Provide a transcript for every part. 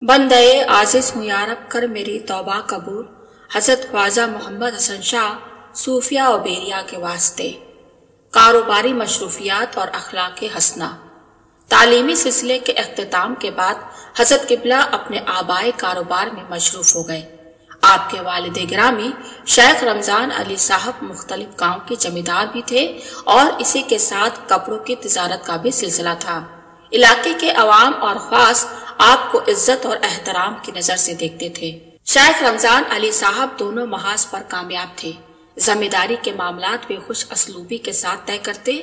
बंदे आजिज हूँ यारब कर मेरी तौबा कबूल। हजरत ख्वाजा मोहम्मद हसन शाह सूफिया और बेरिया के वास्ते। कारोबारी मशरूफियात और अखलाक हसना। तालीमी सिलसिले के अख्तिताम के बाद हजरत किबला अपने आबाए कारोबार में मशरूफ हो गए। आपके वालिद गिरामी शेख रमजान अली साहब मुख्तलिफ गांव के जमींदार भी थे और इसी के साथ कपड़ों की तिजारत का भी सिलसिला था। इलाके के अवाम और खास आपको इज्जत और एहतराम की नजर से देखते थे। शेख रमजान अली साहब दोनों महाज पर कामयाब थे। जमींदारी के मामलात भी खुश असलूबी के साथ तय करते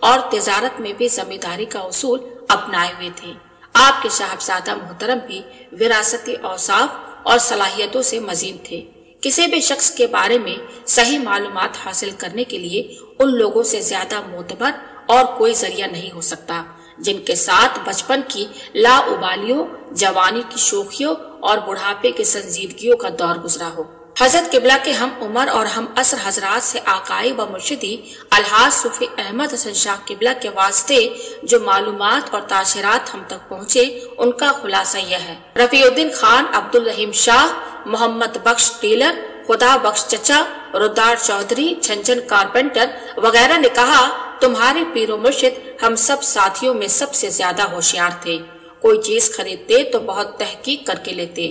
और तिजारत में भी जमींदारी का उसूल अपनाए हुए थे। आपके साहबजादा मोहतरम भी विरासती औसाफ और सलाहियतों से मजीद थे। किसी भी शख्स के बारे में सही मालूमात हासिल करने के लिए उन लोगों से ज्यादा मोतबर और कोई जरिया नहीं हो सकता जिनके साथ बचपन की लाउबालियों, जवानी की शोखियों और बुढ़ापे की संजीदगियों का दौर गुजरा हो। हजरत किबला के हम उमर और हम असर हजरात से आकाई व मुर्शिदी अलहाज सूफी अहमद हसन शाह किबला के वास्ते जो मालूमात और ताशरात हम तक पहुँचे उनका खुलासा यह है। रफीउद्दीन खान, अब्दुल रहीम शाह, मोहम्मद बख्श टेलर, खुदा बख्श चचा, रुदार चौधरी, छंछन कारपेंटर वगैरह ने कहा, तुम्हारे पीरो मुर्शिद हम सब साथियों में सबसे ज्यादा होशियार थे। कोई चीज खरीदते तो बहुत तहकीक करके लेते,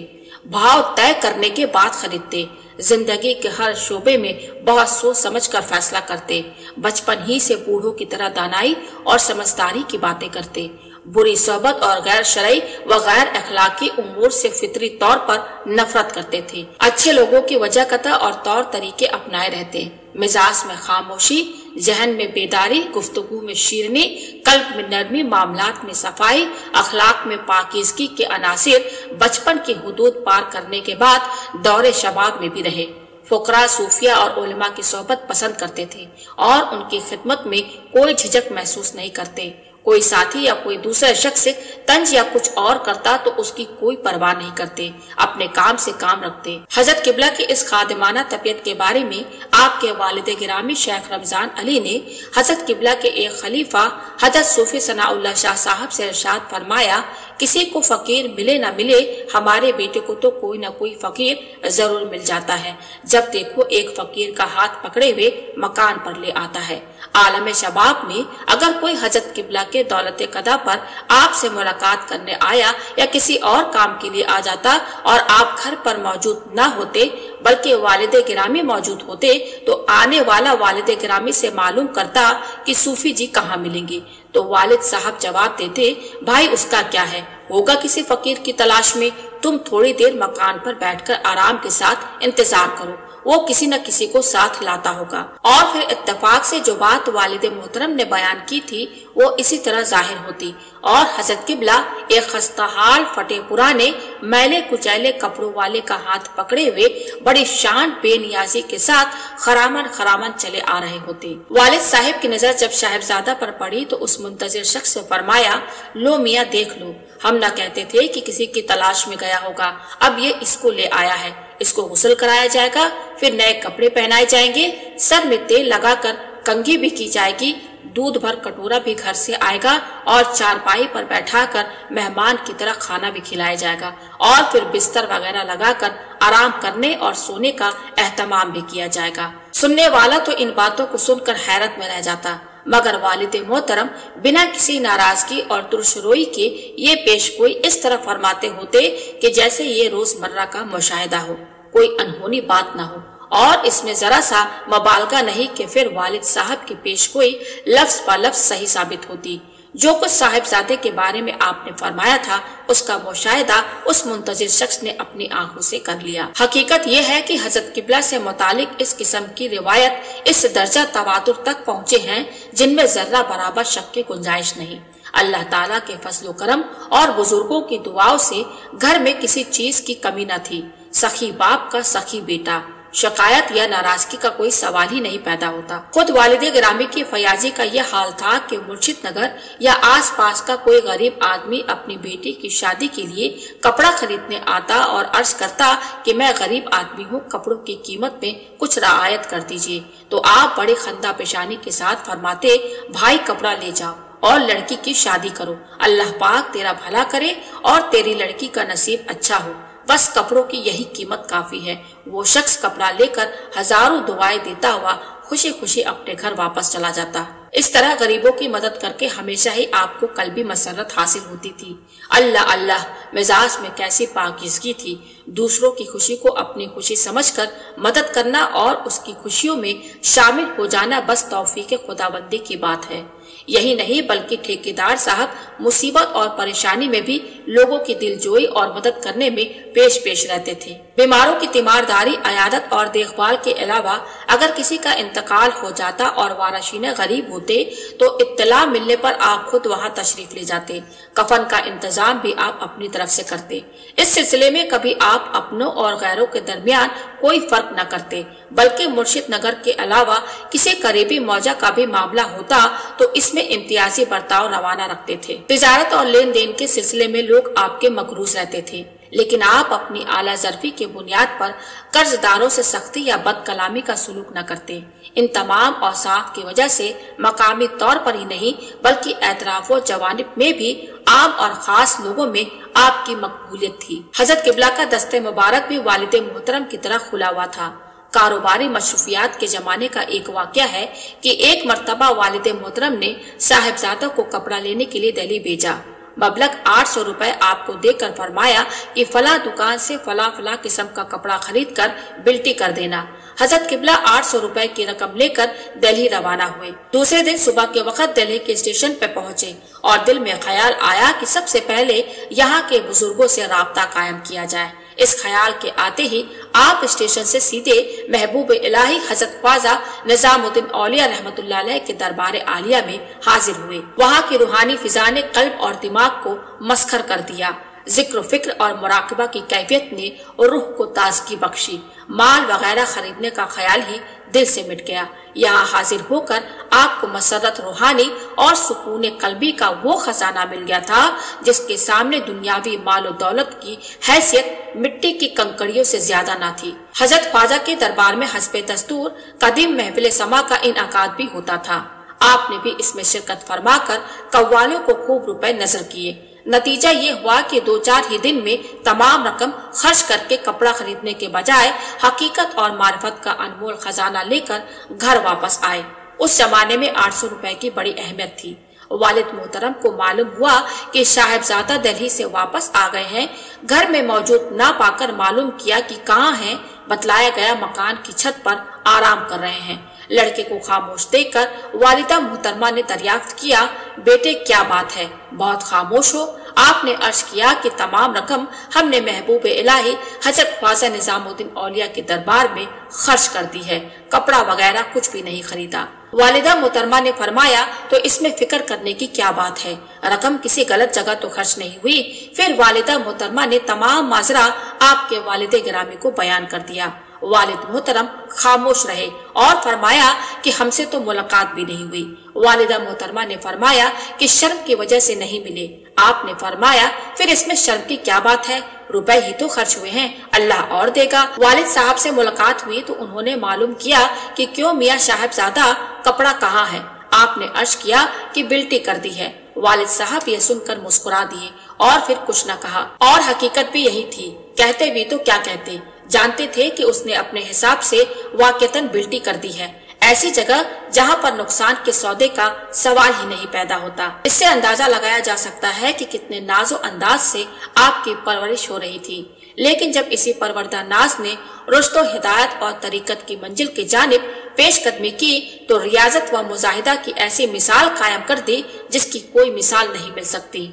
भाव तय करने के बाद खरीदते, जिंदगी के हर शोबे में बहुत सोच समझ कर फैसला करते, बचपन ही से बूढ़ों की तरह दानाई और समझदारी की बातें करते, बुरी सोहबत और गैर शरई व गैर अखलाकी उमूर से फितरी तौर पर नफरत करते थे। अच्छे लोगों की वजहकता और तौर तरीके अपनाए रहते, मिजाज में खामोशी, जहन में बेदारी, गुफ्तगू में शीरनी, कल्ब में नरमी, मामलात में सफाई, अखलाक में पाकीज़गी के अनासिर बचपन की हुदूद पार करने के बाद दौरे शबाब में भी रहे। फुकरा, सूफिया और उलमा की सोहबत पसंद करते थे और उनकी खिदमत में कोई झिझक महसूस नहीं करते। कोई साथी या कोई दूसरा शख्स तंज या कुछ और करता तो उसकी कोई परवाह नहीं करते, अपने काम से काम रखते। हजरत किबला की इस खादिमाना तबीयत के बारे में आपके वालिद गिरामी शेख रमजान अली ने हजरत किबला के एक खलीफा हजरत सूफी सनाउल्लाह शाह साहब से इरशाद फरमाया, किसी को फकीर मिले न मिले, हमारे बेटे को तो कोई न कोई फकीर जरूर मिल जाता है। जब देखो एक फकीर का हाथ पकड़े हुए मकान पर ले आता है। आलम शबाब में अगर कोई हजरत किबला के दौलत कदा पर आपसे मुलाकात करने आया या किसी और काम के लिए आ जाता और आप घर पर मौजूद न होते बल्कि वालिद गिरामी मौजूद होते तो आने वाला वालिद गिरामी से मालूम करता कि सूफी जी कहाँ मिलेंगे, तो वालिद साहब जवाब देते, भाई उसका क्या है, होगा किसी फकीर की तलाश में, तुम थोड़ी देर मकान पर बैठकर आराम के साथ इंतजार करो, वो किसी न किसी को साथ लाता होगा। और फिर इत्तेफाक से जो बात वालिद मोहतरम ने बयान की थी वो इसी तरह जाहिर होती और हजरत किबला एक खस्ताहाल फटे पुराने मैले कुचैले कपड़ों वाले का हाथ पकड़े हुए बड़ी शान बेनियाजी के साथ खरामन चले आ रहे होते। वालिद साहिब की नजर जब साहिबजादा पर पड़ी तो उस मुंतजिर शख्स से फरमाया, लो मियाँ देख लो, हम न कहते थे कि किसी की तलाश में गया होगा, अब ये इसको ले आया है, इसको गुस्ल कराया जाएगा, फिर नए कपड़े पहनाए जाएंगे, सर में तेल लगाकर कंघी भी की जाएगी, दूध भर कटोरा भी घर से आएगा और चारपाई पर बैठाकर मेहमान की तरह खाना भी खिलाया जाएगा और फिर बिस्तर वगैरह लगाकर आराम करने और सोने का एहतमाम भी किया जाएगा। सुनने वाला तो इन बातों को सुनकर हैरत में रह जाता, मगर वालिद मोहतरम बिना किसी नाराजगी और तुरशरोई के ये पेशगोई इस तरह फरमाते होते कि जैसे ये रोजमर्रा का मुशाहिदा हो, कोई अनहोनी बात न हो और इसमें जरा सा मबालगा नहीं कि फिर वालिद साहब की पेशगोई लफ्ज ब लफ्ज सही साबित होती। जो कुछ साहिबजादे के बारे में आपने फरमाया था उसका मुशाहिदा उस मुंतजिर शख्स ने अपनी आंखों से कर लिया। हकीकत यह है कि हजरत किबला से मुतालिक इस किस्म की रिवायत इस दर्जा तवातुर तक पहुँचे हैं जिनमें जर्रा बराबर शक की गुंजाइश नहीं। अल्लाह ताला के फजलो करम और बुजुर्गों की दुआओं से घर में किसी चीज की कमी न थी। सखी बाप का सखी बेटा, शिकायत या नाराजगी का कोई सवाल ही नहीं पैदा होता। खुद वालिद गिरामी की फयाजी का यह हाल था कि मुर्शिद नगर या आस पास का कोई गरीब आदमी अपनी बेटी की शादी के लिए कपड़ा खरीदने आता और अर्ज करता कि मैं गरीब आदमी हूँ, कपड़ों की कीमत में कुछ रियायत कर दीजिए, तो आप बड़ी खंदा पेशानी के साथ फरमाते, भाई कपड़ा ले जाओ اور لڑکی کی شادی کرو، اللہ پاک تیرا بھلا کرے اور تیری لڑکی کا نصیب اچھا ہو، بس کپڑوں کی یہی قیمت کافی ہے۔ وہ شخص کپڑا لے کر ہزاروں دعائیں دیتا ہوا خوشی خوشی اپنے گھر واپس چلا جاتا۔ اس طرح غریبوں کی مدد کر کے ہمیشہ ہی آپ کو قلبی مسرت حاصل ہوتی تھی۔ اللہ اللہ، مزاج میں کیسی پاکیزگی تھی، دوسروں کی خوشی کو اپنی خوشی سمجھ کر مدد کرنا اور اس کی خوشیوں میں شامل ہو جانا بس توفیق خداوندی کی بات ہے۔ یہی نہیں بلکہ ٹھیکیدار صاحب مصیبت اور پریشانی میں بھی لوگوں کی دل جوئی اور مدد کرنے میں پیش رہتے تھے۔ بیماروں کی تیمارداری، عیادت اور دیکھ بھال کے علاوہ اگر کسی کا انتقال ہو جاتا اور وارثین غریب ہوتے تو اطلاع ملنے پر آپ خود وہاں تشریف لے جاتے، کفن کا انتظام بھی آپ اپنی طرف سے کرتے۔ اس سلسلے میں کبھی آپ اپنوں اور غیروں کے درمیان کوئی فرق نہ کرتے، بلکہ مرشد نگر کے علاوہ کسی قریبی موجہ کا بھی معاملہ ہوتا تو اس میں امتیازی برتاؤ روانہ رکھتے تھے۔ تجارت اور لین دین کے سلسلے میں لوگ آپ کے مقروض رہتے تھے، لیکن آپ اپنی اعلیٰ ظرفی کے بنیاد پر قرض داروں سے سختی یا بد کلامی کا سلوک نہ کرتے۔ ان تمام اوصاف کی وجہ سے مقامی طور پر ہی نہیں بلکہ اطراف و جوانب میں بھی عام اور خاص لوگوں میں آپ کی مقبولیت تھی۔ حضرت قبلہ کا دست مبارک بھی والد محترم کی طرح کھلا ہوا تھا۔ کاروباری مصروفیات کے زمانے کا ایک واقعہ ہے کہ ایک مرتبہ والد محترم نے صاحبزادہ کو کپڑا لینے کے لیے دہلی بھیجا۔ مبلغ 800 روپے آپ کو دے کر فرمایا کہ فلاں دکان سے فلاں قسم کا کپڑا خرید کر بلٹی کر دینا۔ حضرت قبلہ 800 روپے کی رقم لے کر دہلی روانہ ہوئے۔ دوسرے دن صبح کے وقت دہلی کے اسٹیشن پہ پہنچے اور دل میں خیال آیا کہ سب سے پہلے یہاں کے بزرگوں سے رابطہ قائم کیا جائے۔ اس خیال کے آتے ہی آپ اسٹیشن سے سیدھے محبوب الہی حضرت خواجہ نظام الدین اولیاء رحمت اللہ علیہ کے دربار عالیہ میں حاضر ہوئے۔ وہاں کی روحانی فضا نے قلب اور دماغ کو مسخر کر دیا۔ ذکر و فکر اور مراقبہ کی کیفیت نے روح کو تازگی بخشی۔ مال وغیرہ خریدنے کا خیال ہی دل سے مٹ گیا۔ یہاں حاضر ہو کر آپ کو مسرت روحانی اور سکون قلبی کا وہ خزانہ مل گیا تھا جس کے سامنے دنیاوی مال و دولت کی حیثیت مٹی کی کنکڑیوں سے زیادہ نہ تھی۔ حضرت خواجہ کے دربار میں حسب دستور قدیم محفل سما کا انعقاد بھی ہوتا تھا۔ آپ نے بھی اس میں شرکت فرما کر قوالوں کو خوب روپے نظر کیے۔ نتیجہ یہ ہوا کہ 2-4 ہی دن میں تمام رقم خرچ کر کے کپڑا خریدنے کے بجائے حقیقت اور معرفت کا انمول خزانہ لے کر گھر واپس آئے۔ اس زمانے میں 800 روپے کی بڑی اہمیت تھی۔ والد محترم کو معلوم ہوا کہ صاحبزادہ دہلی سے واپس آ گئے ہیں۔ گھر میں موجود نہ پا کر معلوم کیا کہ کہاں ہیں، بتلایا گیا مکان کی چھت پر آرام کر رہے ہیں۔ لڑکے کو خاموش دیکھ کر والدہ محترمہ نے دریافت کیا، بیٹے کیا بات ہے، بہت خاموش ہو؟ آپ نے عرض کیا کہ تمام رقم ہم نے محبوب الہی حضرت خواجہ نظام الدین اولیاء کے دربار میں خرچ کر دی ہے، کپڑا وغیرہ کچھ بھی نہیں خریدا۔ والدہ محترمہ نے فرمایا تو اس میں فکر کرنے کی کیا بات ہے، رقم کسی غلط جگہ تو خرچ نہیں ہوئی۔ پھر والدہ محترمہ نے تمام ماجرا آپ کے والد گرامی کو بیان کر دیا۔ والد محترم خاموش رہے اور فرمایا کہ ہم سے تو ملاقات بھی نہیں ہوئی۔ والدہ محترمہ نے فرمایا کہ شرم کی وجہ سے نہیں ملے۔ آپ نے فرمایا پھر اس میں شرم کی کیا بات ہے، روپے ہی تو خرچ ہوئے ہیں، اللہ اور دے گا۔ والد صاحب سے ملاقات ہوئی تو انہوں نے معلوم کیا کہ کیوں میاں صاحبزادہ کپڑا کہاں ہے۔ آپ نے عرض کیا کہ بلٹی کر دی ہے۔ والد صاحب یہ سن کر مسکرا دیے اور پھر کچھ نہ کہا، اور حقیقت بھی یہی تھی۔ کہتے بھی تو کیا کہتے، جانتے تھے کہ اس نے اپنے حساب سے واقعتاً بلٹی کر دی ہے، ایسی جگہ جہاں پر نقصان کے سودے کا سوال ہی نہیں پیدا ہوتا۔ اس سے اندازہ لگایا جا سکتا ہے کہ کتنے ناز و انداز سے آپ کی پرورش ہو رہی تھی۔ لیکن جب اسی پروردہ ناز نے رشد و ہدایت اور طریقت کی منزل کی جانب پیش قدمی کی تو ریاضت و مجاہدہ کی ایسی مثال قائم کر دی جس کی کوئی مثال نہیں مل سکتی۔